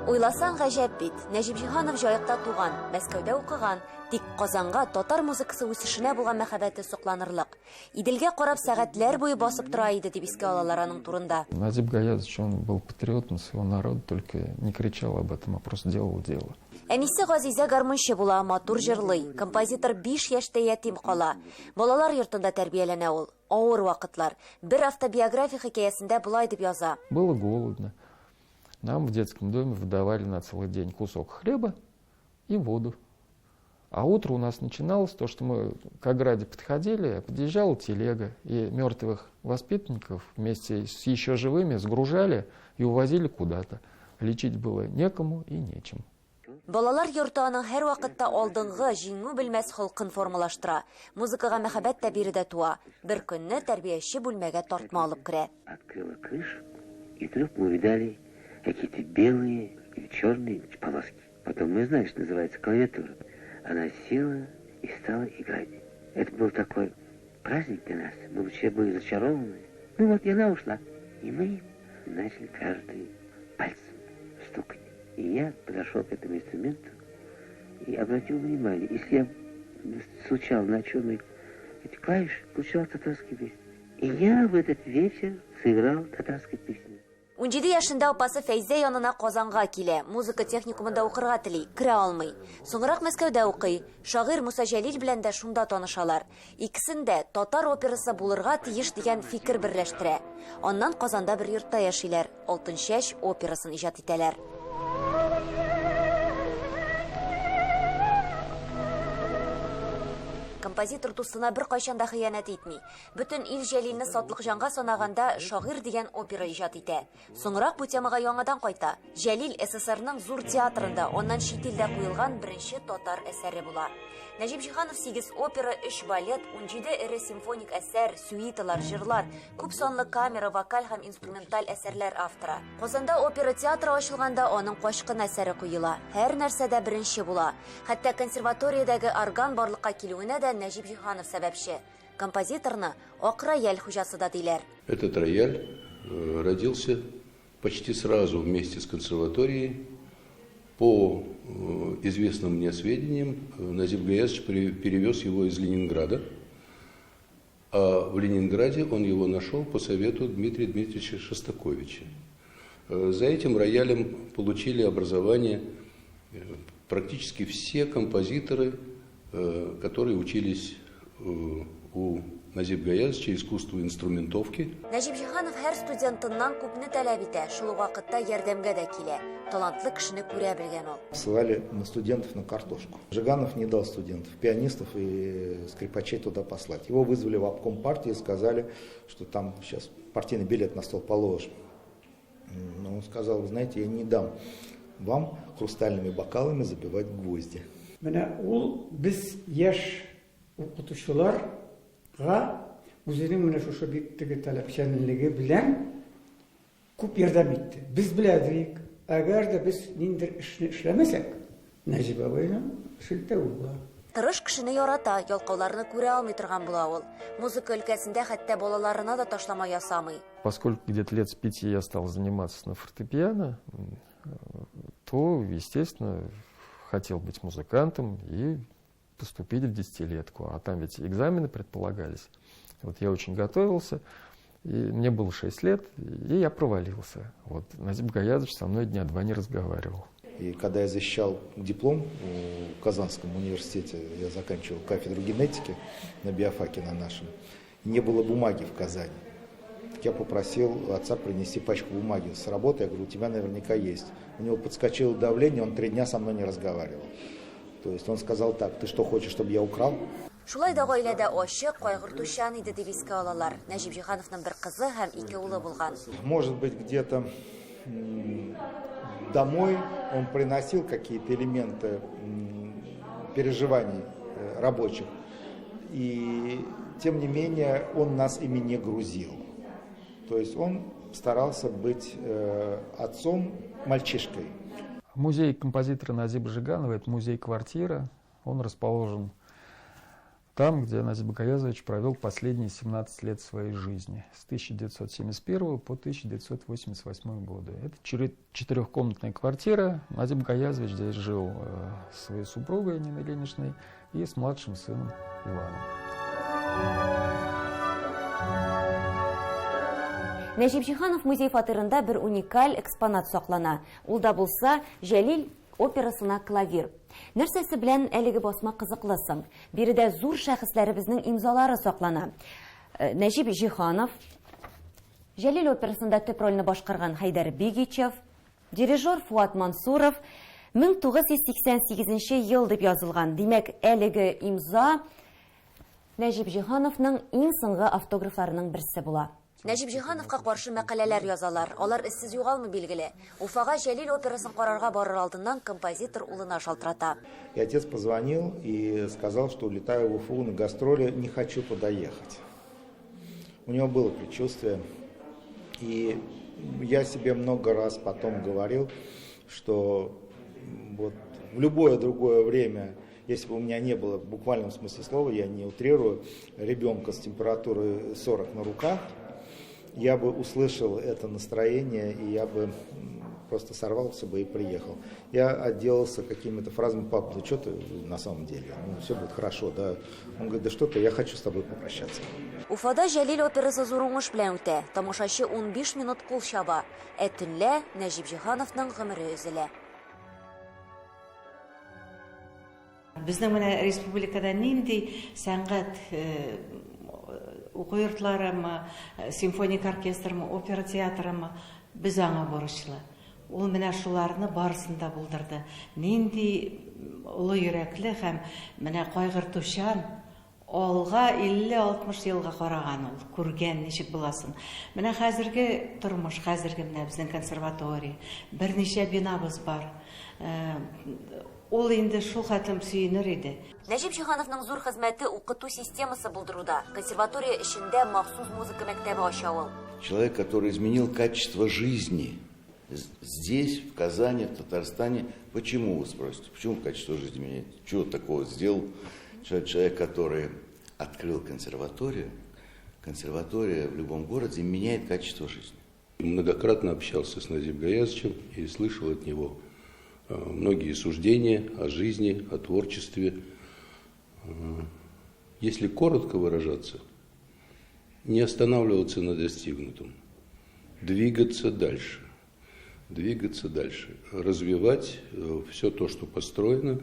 Уйласан гаҗәп бит. Нәҗип Җиһанов җаекта туган, Мәскәүдә укыган, тик Казанга татар музыкасы үсешенә булган мәхәббәте сокланырлык. Иделгә карап сәгатьләр буе басып тора иде дип искә алалар аның турында. Назип Гаязович, он был патриотом своего народа, только не кричал об этом, а просто делал дело. Әнисе Газизә гармунчы була, матур җырлый. Композитор 5 яшьтә ятим кала. Балалар йортында тәрбияләнә ул. Авыр вакытлар. Бер автобиография хикәясендә булай дип яза. Было голодно. Нам в детском доме выдавали на целый день кусок хлеба и воду. А утро у нас начиналось то, что мы к ограде подходили, подъезжала телега, и мертвых воспитанников вместе с еще живыми сгружали и увозили куда-то. Лечить было некому и нечем. Балалар йорты аның һәр вакытта алдынгы, җиңү белмәс холкын формалаштыра. Музыкага мәхәббәт тә биредә туа. Бер көнне тәрбияче бүлмәгә тартма алып керә. Открыла крышу, и вдруг мы увидали какие-то белые или черные полоски. Потом мы знаем, что называется клавиатура. Она села и стала играть. Это был такой праздник для нас. Мы вообще были зачарованы. Ну вот, и она ушла. И мы начали каждый пальцем стукать. И я подошел к этому инструменту и обратил внимание, если я стучал на черные эти клавиши, получалась татарская песня. И я в этот вечер сыграл татарскую песню. 17 яшында апасы Фәйзә янына Казанга килә. Музыка техникумында укырга тели, керә алмый. Соңрак Мәскәүдә укый. Шагыйрь Муса Җәлил белән дә шунда танышалар. Икесендә татар операсы булырга тиеш дигән фикер берләштерә. Аннан Казанда бер йортта яшиләр. Алтын чәч операсын иҗат итәләр. Композитор дустына бер кайчанда хыянат итми. Бөтен ил Җәлилне сатлык җанга санаганда шагыйрь дигән опера иҗат итә. Соңрак бу темага яңадан кайта. Җәлил СССРның зур театрында, аннан чит илдә куелган беренче татар әсәре була. Нәҗип Җиһанов 8 опера, 3 балет, 17 эре симфоник әсәр, сюиталар, җырлар, күп санлы камера, вокаль һәм инструменталь әсәрләр авторы. Казанда опера театры ачылганда аның кашкын әсәре куела. Һәр нәрсәдә беренче була. Хәтта консерваториядәге орган барлыкка килүенә дә Нәҗип Җиһанов сәбәпче. Композиторны ак рояль хуҗасы да диләр. Этот рояль родился почти сразу вместе с консерваторией. По известным мне сведениям, Назип Гаязович перевез его из Ленинграда, а в Ленинграде он его нашел по совету Дмитрия Дмитриевича Шостаковича. За этим роялем получили образование практически все композиторы, которые учились у Назип Гаязовича искусству инструментовки. Нәҗип Җиһанов һәр студентыннан күпне таләп итә, шул вакытта ярдәмгә дә килә. Талантлы кешене күрә белгән ул. Ссылали на студентов на картошку. Жиганов не дал студентов, пианистов и скрипачей туда послать. Его вызвали в обком партии и сказали, что там сейчас партийный билет на стол положим. Но он сказал, вы знаете, я не дам вам хрустальными бокалами забивать гвозди. Менә ул без яшь укытучыларга үзенең менә шушы бик теге таләпчәнлеге белән күп ярдәм итте. Без беләдек, әгәр дә без ниндидер эшне эшләмәсәк, Нәҗип абыйның шелтәве була. Тырыш кешене ярата, ялкауларны күрә алмый торган була ул. Музыка өлкәсендә хәтта балаларына да ташлама ясамый. Поскольку где-то лет с 5 я стал заниматься на фортепиано, то, естественно, хотел быть музыкантом и поступить в 10-летку. А там ведь экзамены предполагались. Вот я очень готовился, и мне было 6 лет, и я провалился. Вот Назип Гаязович со мной дня 2 не разговаривал. И когда я защищал диплом в Казанском университете, я заканчивал кафедру генетики на биофаке на нашем, не было бумаги в Казани. Я попросил отца принести пачку бумаги с работы. Я говорю, у тебя наверняка есть. У него подскочило давление, он 3 дня со мной не разговаривал. То есть он сказал так, ты что, хочешь, чтобы я украл? Шулай да гаиләдә ачык, кайгыртучан иде дип искә алалар. Нәҗип Җиһановның бер кызы һәм 2 улы булган. Может быть, где-то домой он приносил какие-то элементы переживаний рабочих. И тем не менее он нас ими не грузил. То есть он старался быть отцом мальчишкой. Музей композитора Назиба Жиганова – это музей-квартира. Он расположен там, где Назиб Гаязович провел последние 17 лет своей жизни, с 1971 по 1988 годы. Это четырехкомнатная квартира. Назиб Гаязович здесь жил с своей супругой Ниной Ильиничной и с младшим сыном Иваном. Нәҗип Җиһанов музей фатирында бер уникаль экспонат саклана. Ул да булса Җәлил операсына клавир. Нәрсәсе белән әлеге басма кызыклысың? Биредә зур шәхесләребезнең имзалары саклана. Нәҗип Җиһанов, Җәлил операсында төп рольне башкарган Хайдар Бигичев, дирижер Фуат Мансуров, 1988 ел дип язылган. Димәк, әлеге имза Нәҗип Җиһановның иң соңгы автографларының берсе була. Нәҗип Җиһановка каршы мәкаләләр язалар. Алар эссез югалмы билгеле. Уфага Җәлил операсын карарга барыр алдыннан композитор улына шалтырата. И отец позвонил и сказал, что улетаю в Уфу на гастроли, не хочу туда ехать. У него было предчувствие. И я себе много раз потом говорил, что вот в любое другое время, если бы у меня не было в буквальном смысле слова, я не утрирую, ребенка с температурой 40 на руках, я бы услышал это настроение, и я бы просто сорвался бы и приехал. Я отделался какими-то фразами: папа, ну что ты на самом деле? Ну, все будет хорошо, да? Он говорит: да что ты, я хочу с тобой попрощаться. Уфада Җәлил операсы зур уңыш белән үтә. Тамашачы 15 минут кул чаба. Төнлә Нәҗип Җиһановның гомере өзелә. Безнең менә республикада нинди сәнгать уку йортларымы, симфоник оркестрымы, опера театрымы без аңа бурычлы. Ул менә шуларны барысында булдырды. Нинди улы йөрәкле һәм менә кайгыртучан, алга 50-60 елга караган ул, күргән ничек буласын. Менә хәзерге тормыш, хәзерге менә безнең консерватория, берничә бинабыз бар. Ул инде шул хәтлем сөенер иде. Нәҗип Җиһановның зур хезмәте укыту системасы булдыруда. Консерватория эчендә махсус музыка мәктәбе ача ул. Человек, который изменил качество жизни здесь, в Казани, в Татарстане. Почему, вы спросите? Почему качество жизни меняет? Чего такого сделал человек, который открыл консерваторию? Консерватория в любом городе меняет качество жизни. Многократно общался с Назиб Гаязовичем и слышал от него многие суждения о жизни, о творчестве. Если коротко выражаться, не останавливаться на достигнутом, двигаться дальше, развивать все то, что построено.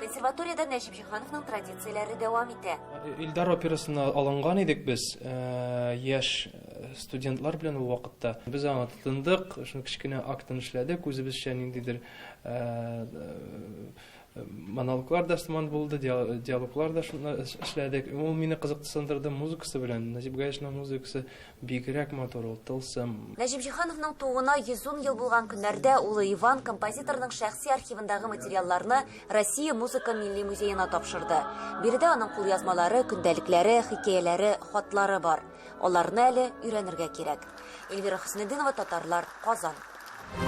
Консерваторияда Нәҗип Җиһановның традицияләре дәвам итә. Илдар операсына алынган идек без, яшь студентлар белән ул вакытта. Без аңа тотындык, шуны кичкенә актын эшләдек, үзебезчә ниндидер монологлар да сыман булды, диалоглар да эшләдек. Ул мине кызыксындырды музыкасы белән. Назиб Гаязовичның музыкасы бигрәк матур, ул тылсым. Нәҗип Җиһановның тууына 110 ел булган көннәрдә улы Иван композиторның шәхси архивындагы материалларны Россия музыка милли музеена тапшырды. Биредә аның кулъязмалары, көндәлекләре, хикәяләре, хатлары бар. Аларны әле өйрәнергә кирәк. Эльвира Хөснетдинова, Татарлар, Казан.